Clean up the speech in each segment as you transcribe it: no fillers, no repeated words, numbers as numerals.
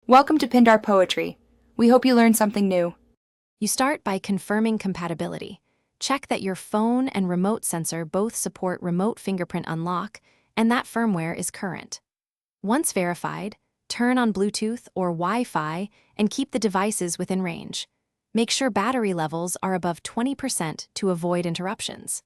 Welcome to Pindar Poetry. We hope you learned something new. You start by confirming compatibility. Check that your phone and remote sensor both support remote fingerprint unlock and that firmware is current. Once verified, turn on Bluetooth or Wi-Fi and keep the devices within range. Make sure battery levels are above 20% to avoid interruptions.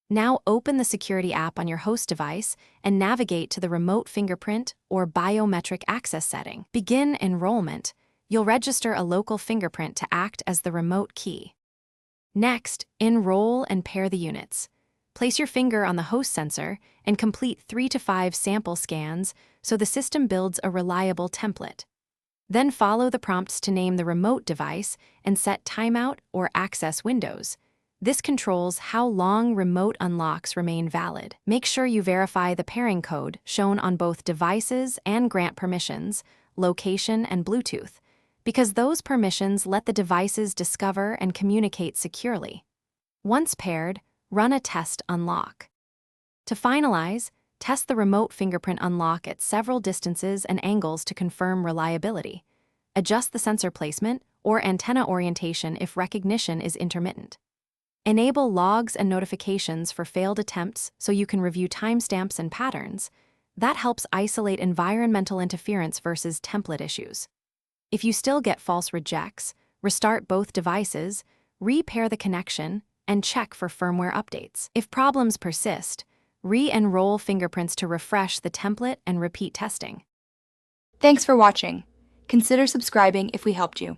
Now open the security app on your host device and navigate to the remote fingerprint or biometric access setting. Begin enrollment. You'll register a local fingerprint to act as the remote key. Next, enroll and pair the units. Place your finger on the host sensor and complete 3 to 5 sample scans so the system builds a reliable template. Then follow the prompts to name the remote device and set timeout or access windows. This controls how long remote unlocks remain valid. Make sure you verify the pairing code shown on both devices and grant permissions, location and Bluetooth, because those permissions let the devices discover and communicate securely. Once paired, run a test unlock. To finalize, test the remote fingerprint unlock at several distances and angles to confirm reliability. Adjust the sensor placement or antenna orientation if recognition is intermittent. Enable logs and notifications for failed attempts so you can review timestamps and patterns. That helps isolate environmental interference versus template issues. If you still get false rejects, restart both devices, repair the connection, and check for firmware updates. If problems persist, re-enroll fingerprints to refresh the template and repeat testing. Thanks for watching. Consider subscribing if we helped you.